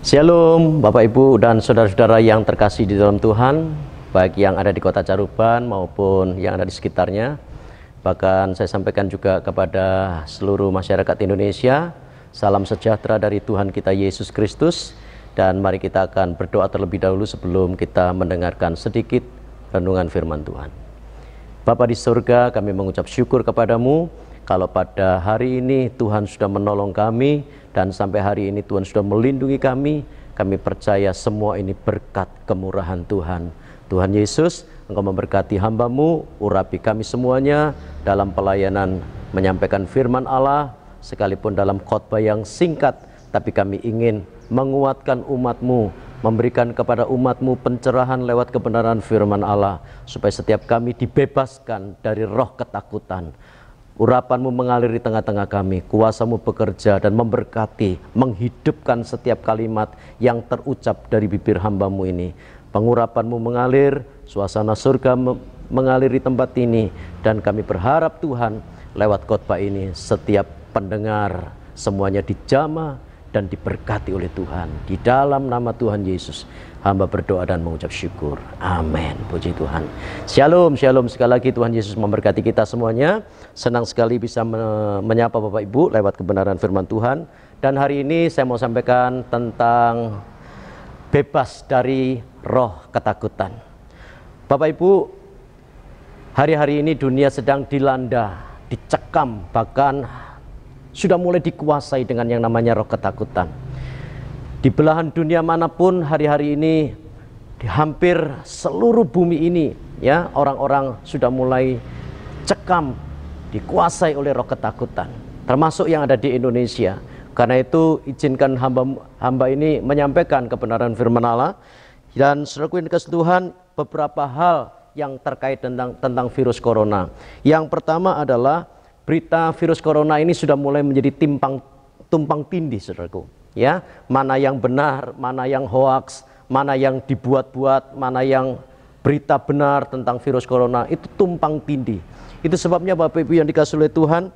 Shalom Bapak Ibu dan saudara-saudara yang terkasih di dalam Tuhan, baik yang ada di kota Caruban maupun yang ada di sekitarnya. Bahkan saya sampaikan juga kepada seluruh masyarakat Indonesia, salam sejahtera dari Tuhan kita Yesus Kristus. Dan mari kita akan berdoa terlebih dahulu sebelum kita mendengarkan sedikit renungan firman Tuhan. Bapa di surga, kami mengucap syukur kepadamu kalau pada hari ini Tuhan sudah menolong kami, dan sampai hari ini Tuhan sudah melindungi kami. Kami percaya semua ini berkat kemurahan Tuhan. Tuhan Yesus, Engkau memberkati hamba-Mu, urapi kami semuanya dalam pelayanan menyampaikan firman Allah, sekalipun dalam khotbah yang singkat, tapi kami ingin menguatkan umat-Mu, memberikan kepada umat-Mu pencerahan lewat kebenaran firman Allah, supaya setiap kami dibebaskan dari roh ketakutan. Urapan-Mu mengalir di tengah-tengah kami, kuasa-Mu bekerja dan memberkati, menghidupkan setiap kalimat yang terucap dari bibir hamba-Mu ini. Pengurapan-Mu mengalir, suasana surga mengalir di tempat ini, dan kami berharap Tuhan lewat khotbah ini setiap pendengar semuanya dijamah dan diberkati oleh Tuhan. Di dalam nama Tuhan Yesus hamba berdoa dan mengucap syukur. Amin. Puji Tuhan. Shalom, shalom. Sekali lagi Tuhan Yesus memberkati kita semuanya. Senang sekali bisa menyapa Bapak Ibu lewat kebenaran firman Tuhan. Dan hari ini saya mau sampaikan tentang bebas dari roh ketakutan. Bapak Ibu, hari-hari ini dunia sedang dilanda, dicekam, bahkan sudah mulai dikuasai dengan yang namanya roh ketakutan. Di belahan dunia manapun hari-hari ini, di hampir seluruh bumi ini, ya, orang-orang sudah mulai cekam, dikuasai oleh roh ketakutan, termasuk yang ada di Indonesia. Karena itu izinkan hamba ini menyampaikan kebenaran firman Allah. Dan saudaraku yang dikasihi Tuhan, beberapa hal yang terkait tentang virus corona. Yang pertama adalah berita virus corona ini sudah mulai menjadi tumpang tindih, saudaraku. Ya, mana yang benar, mana yang hoaks, mana yang dibuat-buat, mana yang berita benar tentang virus corona, itu tumpang tindih. Itu sebabnya Bapak Ibu yang dikasihi oleh Tuhan,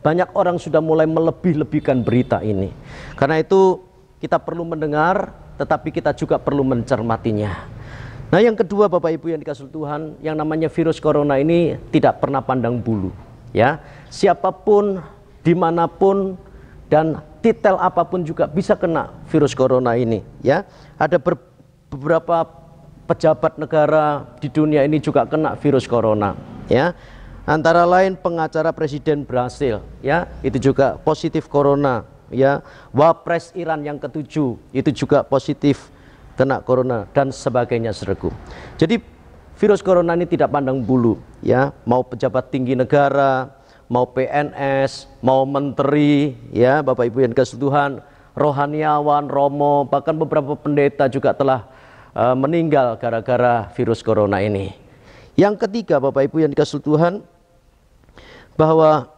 banyak orang sudah mulai melebih-lebihkan berita ini. Karena itu kita perlu mendengar, tetapi kita juga perlu mencermatinya. Nah, yang kedua Bapak Ibu yang dikasihi Tuhan, yang namanya virus corona ini tidak pernah pandang bulu. Ya, siapapun, dimanapun, dan titel apapun juga bisa kena virus corona ini. Ya, ada beberapa pejabat negara di dunia ini juga kena virus corona. Ya, antara lain pengacara Presiden Brasil, ya, itu juga positif corona. Ya, Wapres Iran yang ke-7 itu juga positif kena corona dan sebagainya, saudaraku. Jadi virus corona ini tidak pandang bulu, ya, mau pejabat tinggi negara, mau PNS, mau menteri, ya, Bapak Ibu yang dikasihi Tuhan, rohaniawan, romo, bahkan beberapa pendeta juga telah meninggal gara-gara virus corona ini. Yang ketiga Bapak Ibu yang dikasihi Tuhan, bahwa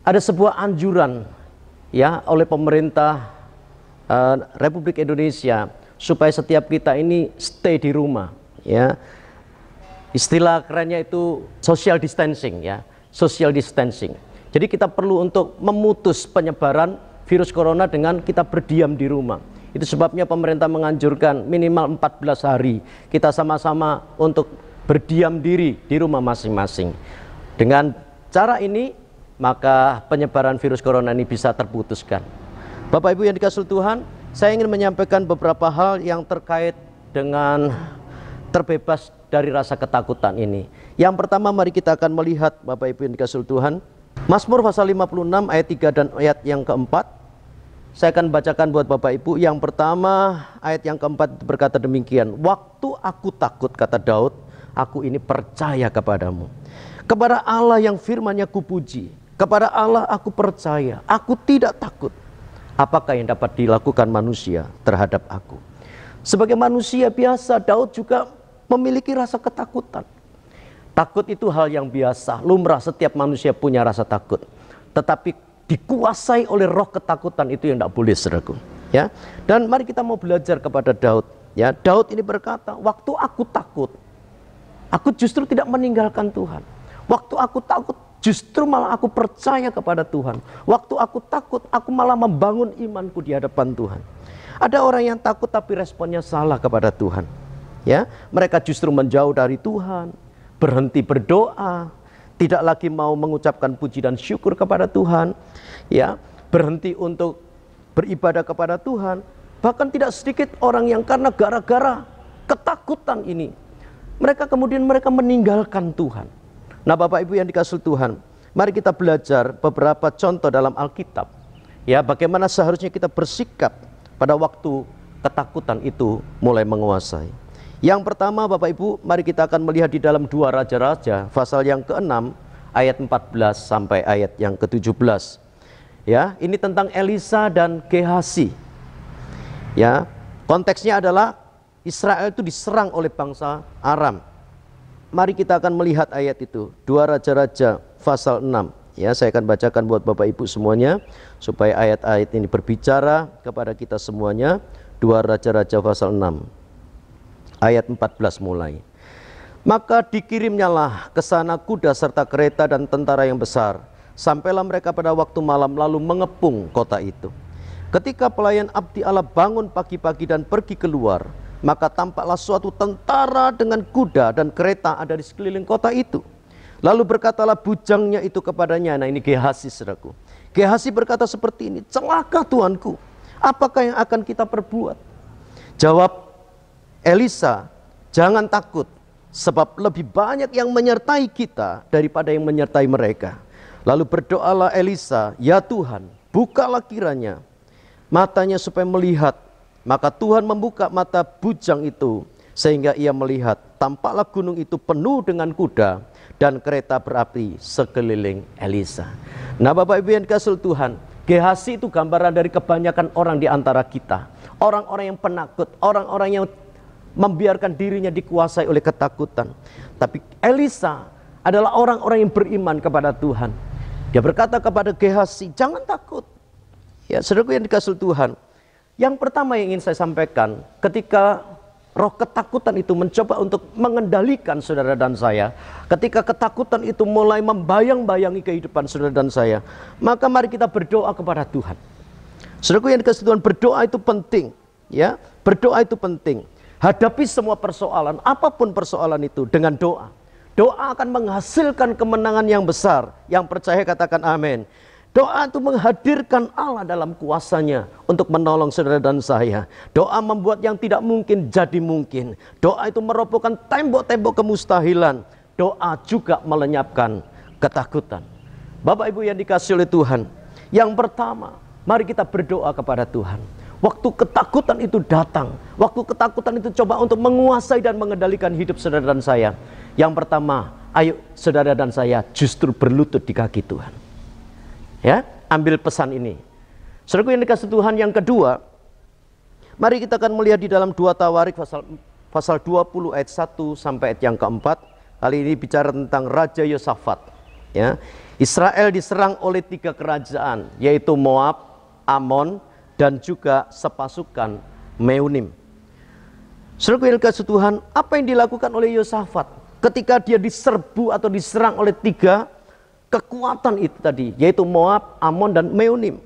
ada sebuah anjuran, ya, oleh pemerintah Republik Indonesia supaya setiap kita ini stay di rumah, ya. Istilah kerennya itu social distancing, ya, social distancing. Jadi kita perlu untuk memutus penyebaran virus corona dengan kita berdiam di rumah. Itu sebabnya pemerintah menganjurkan minimal 14 hari kita sama-sama untuk berdiam diri di rumah masing-masing. Dengan cara ini, maka penyebaran virus corona ini bisa terputuskan. Bapak Ibu yang dikasihi Tuhan, saya ingin menyampaikan beberapa hal yang terkait dengan terbebas dari rasa ketakutan ini. Yang pertama, mari kita akan melihat Bapak Ibu yang dikasihi Tuhan, Mazmur pasal 56 ayat 3 dan ayat yang keempat. Saya akan bacakan buat Bapak Ibu. Yang pertama, ayat yang keempat berkata demikian, waktu aku takut, kata Daud, aku ini percaya kepadamu. Kepada Allah yang firman-Nya kupuji, kepada Allah aku percaya, aku tidak takut. Apakah yang dapat dilakukan manusia terhadap aku? Sebagai manusia biasa, Daud juga memiliki rasa ketakutan. Takut itu hal yang biasa, lumrah, setiap manusia punya rasa takut. Tetapi dikuasai oleh roh ketakutan itu yang tidak boleh, saudaraku. Ya, dan mari kita mau belajar kepada Daud. Ya, Daud ini berkata, waktu aku takut, aku justru tidak meninggalkan Tuhan. Waktu aku takut, Justru malah aku percaya kepada Tuhan. Waktu aku takut, aku malah membangun imanku di hadapan Tuhan. Ada orang yang takut tapi responnya salah kepada Tuhan. Ya, mereka justru menjauh dari Tuhan, berhenti berdoa, tidak lagi mau mengucapkan puji dan syukur kepada Tuhan. Ya, berhenti untuk beribadah kepada Tuhan. Bahkan tidak sedikit orang yang karena gara-gara ketakutan ini, mereka meninggalkan Tuhan. Nah, Bapak Ibu yang dikasihi Tuhan, mari kita belajar beberapa contoh dalam Alkitab. Ya, bagaimana seharusnya kita bersikap pada waktu ketakutan itu mulai menguasai. Yang pertama, Bapak Ibu, mari kita akan melihat di dalam 2 Raja-Raja pasal yang ke-6 ayat 14 sampai ayat yang ke-17. Ya, ini tentang Elisa dan Gehasi. Ya, konteksnya adalah Israel itu diserang oleh bangsa Aram. Mari kita akan melihat ayat itu, 2 Raja-Raja pasal 6. Ya, saya akan bacakan buat Bapak Ibu semuanya supaya ayat-ayat ini berbicara kepada kita semuanya. 2 Raja-Raja pasal 6 ayat 14 mulai. Maka dikirimnyalah ke sana kuda serta kereta dan tentara yang besar. Sampailah mereka pada waktu malam lalu mengepung kota itu. Ketika pelayan abdi Allah bangun pagi-pagi dan pergi keluar, maka tampaklah suatu tentara dengan kuda dan kereta ada di sekeliling kota itu. Lalu berkatalah bujangnya itu kepadanya. Nah, ini Gehasi, saudaraku. Gehasi berkata seperti ini, celaka tuanku, apakah yang akan kita perbuat? Jawab Elisa, jangan takut, sebab lebih banyak yang menyertai kita daripada yang menyertai mereka. Lalu berdoalah Elisa, ya Tuhan, bukalah kiranya matanya supaya melihat. Maka Tuhan membuka mata bujang itu sehingga ia melihat, tampaklah gunung itu penuh dengan kuda dan kereta berapi sekeliling Elisa. Nah, Bapak Ibu yang dikasihi Tuhan, Gehasi itu gambaran dari kebanyakan orang di antara kita. Orang-orang yang penakut, orang-orang yang membiarkan dirinya dikuasai oleh ketakutan. Tapi Elisa adalah orang-orang yang beriman kepada Tuhan. Dia berkata kepada Gehasi, jangan takut. Ya, saudaraku yang dikasihi Tuhan, yang pertama yang ingin saya sampaikan, ketika roh ketakutan itu mencoba untuk mengendalikan saudara dan saya, ketika ketakutan itu mulai membayang-bayangi kehidupan saudara dan saya, maka mari kita berdoa kepada Tuhan. Saudaraku yang dikasihi Tuhan, berdoa itu penting. Ya, berdoa itu penting. Hadapi semua persoalan, apapun persoalan itu dengan doa. Doa akan menghasilkan kemenangan yang besar. Yang percaya katakan amin. Doa itu menghadirkan Allah dalam kuasanya untuk menolong saudara dan saya. Doa membuat yang tidak mungkin jadi mungkin. Doa itu merobohkan tembok-tembok kemustahilan. Doa juga melenyapkan ketakutan. Bapak Ibu yang dikasihi oleh Tuhan, yang pertama, mari kita berdoa kepada Tuhan. Waktu ketakutan itu datang, waktu ketakutan itu coba untuk menguasai dan mengendalikan hidup saudara dan saya. Yang pertama, ayo saudara dan saya justru berlutut di kaki Tuhan. Ya, ambil pesan ini. Saudaraku yang dikasihi Tuhan, yang kedua, mari kita akan melihat di dalam 2 Tawarik pasal 20 ayat 1 sampai ayat yang keempat. Kali ini bicara tentang Raja Yosafat. Ya, Israel diserang oleh 3 kerajaan, yaitu Moab, Amon, dan juga sepasukan Meunim. Saudaraku yang dikasihi Tuhan, apa yang dilakukan oleh Yosafat ketika dia diserbu atau diserang oleh 3 kekuatan itu tadi, yaitu Moab, Amon, dan Meunim.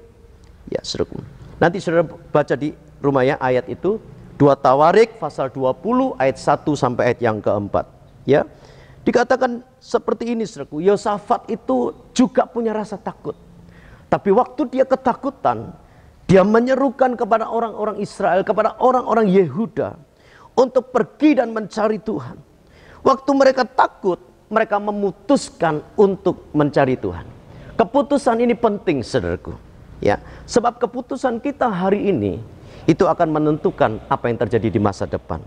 Ya, saudaraku, nanti saudara baca di rumah ya ayat itu, 2 Tawarik pasal 20 ayat 1 sampai ayat yang keempat. Ya, dikatakan seperti ini, saudaraku, Yosafat itu juga punya rasa takut. Tapi waktu dia ketakutan, dia menyerukan kepada orang-orang Israel, kepada orang-orang Yehuda untuk pergi dan mencari Tuhan. Waktu mereka takut, mereka memutuskan untuk mencari Tuhan. Keputusan ini penting, saudaraku. Ya, sebab keputusan kita hari ini itu akan menentukan apa yang terjadi di masa depan.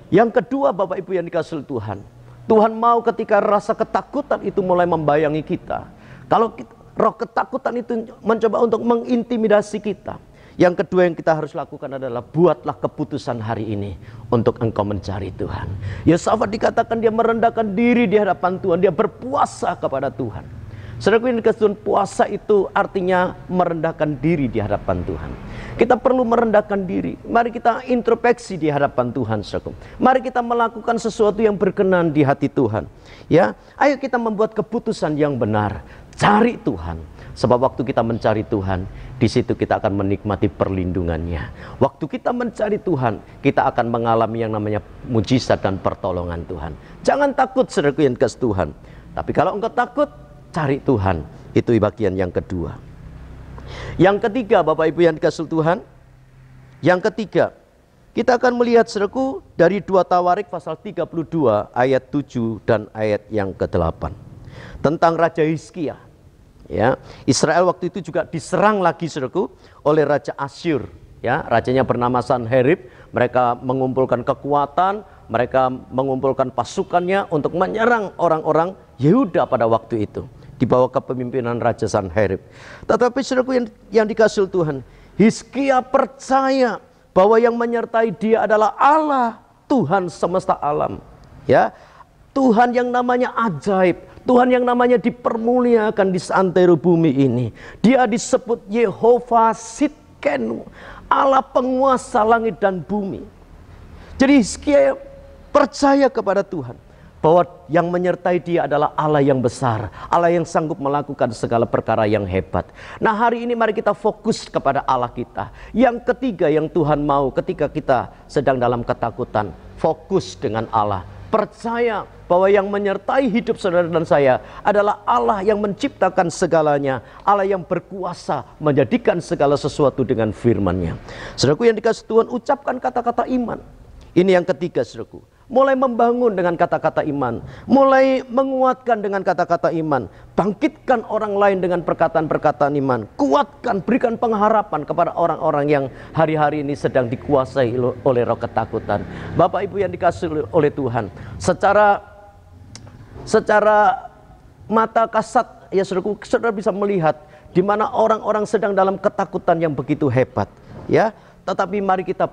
Yang kedua, Bapak Ibu yang dikasihi Tuhan, Tuhan mau ketika rasa ketakutan itu mulai membayangi kita. Kalau roh ketakutan itu mencoba untuk mengintimidasi kita, yang kedua yang kita harus lakukan adalah buatlah keputusan hari ini untuk engkau mencari Tuhan. Yosafat dikatakan dia merendahkan diri di hadapan Tuhan, dia berpuasa kepada Tuhan. Saudaraku yang dikasihi Tuhan, puasa itu artinya merendahkan diri di hadapan Tuhan. Kita perlu merendahkan diri. Mari kita introspeksi di hadapan Tuhan, saudaraku. Mari kita melakukan sesuatu yang berkenan di hati Tuhan. Ya, ayo kita membuat keputusan yang benar. Cari Tuhan. Sebab waktu kita mencari Tuhan, di situ kita akan menikmati perlindungannya. Waktu kita mencari Tuhan, kita akan mengalami yang namanya mujizat dan pertolongan Tuhan. Jangan takut, saudaraku yang dikasihi Tuhan. Tapi kalau engkau takut, cari Tuhan. Itu bagian yang kedua. Yang ketiga, Bapak Ibu yang dikasihi Tuhan, yang ketiga, kita akan melihat, saudaraku, dari 2 Tawarik pasal 32 ayat 7 dan ayat yang ke-8 tentang Raja Hizkia. Ya, Israel waktu itu juga diserang lagi, saudaraku, oleh Raja Asyur. Ya, rajanya bernama Sanherib. Mereka mengumpulkan kekuatan, mereka mengumpulkan pasukannya untuk menyerang orang-orang Yehuda pada waktu itu, di bawah kepemimpinan Raja Sanherib. Tetapi saudaraku yang dikasihi Tuhan, Hizkia percaya bahwa yang menyertai dia adalah Allah, Tuhan semesta alam. Ya, Tuhan yang namanya ajaib, Tuhan yang namanya dipermuliakan di seantero bumi ini. Dia disebut Yehova Sitkenu, Allah penguasa langit dan bumi. Jadi Hizkia percaya kepada Tuhan, bahwa yang menyertai dia adalah Allah yang besar, Allah yang sanggup melakukan segala perkara yang hebat. Nah, hari ini mari kita fokus kepada Allah kita. Yang ketiga yang Tuhan mau ketika kita sedang dalam ketakutan, fokus dengan Allah. Percaya bahwa yang menyertai hidup saudara dan saya adalah Allah yang menciptakan segalanya, Allah yang berkuasa menjadikan segala sesuatu dengan firman-Nya. Saudaraku yang dikasihi Tuhan, ucapkan kata-kata iman. Ini yang ketiga, saudaraku. Mulai membangun dengan kata-kata iman, mulai menguatkan dengan kata-kata iman, bangkitkan orang lain dengan perkataan-perkataan iman, kuatkan, berikan pengharapan kepada orang-orang yang hari-hari ini sedang dikuasai oleh roh ketakutan. Bapak Ibu yang dikasihi oleh Tuhan, secara mata kasat, ya saudaraku, saudara bisa melihat di mana orang-orang sedang dalam ketakutan yang begitu hebat, ya. Tetapi mari kita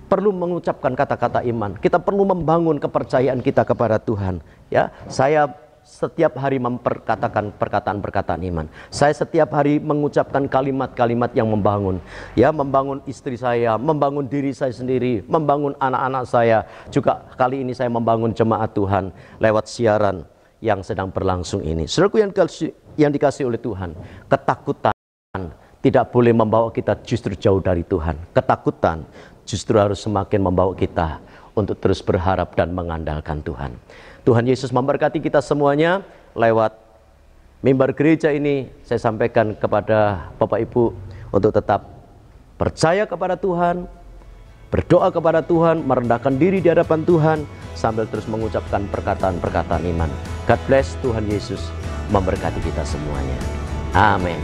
perlu mengucapkan kata-kata iman. Kita perlu membangun kepercayaan kita kepada Tuhan. Ya, saya setiap hari memperkatakan perkataan-perkataan iman. Saya setiap hari mengucapkan kalimat-kalimat yang membangun. Ya, membangun istri saya, membangun diri saya sendiri, membangun anak-anak saya. Juga kali ini saya membangun jemaat Tuhan lewat siaran yang sedang berlangsung ini. Saudaraku yang dikasihi oleh Tuhan, ketakutan tidak boleh membawa kita justru jauh dari Tuhan. Ketakutan justru harus semakin membawa kita untuk terus berharap dan mengandalkan Tuhan. Tuhan Yesus memberkati kita semuanya. Lewat mimbar gereja ini saya sampaikan kepada Bapak Ibu untuk tetap percaya kepada Tuhan, berdoa kepada Tuhan, merendahkan diri di hadapan Tuhan, sambil terus mengucapkan perkataan-perkataan iman. God bless. Tuhan Yesus memberkati kita semuanya. Amin.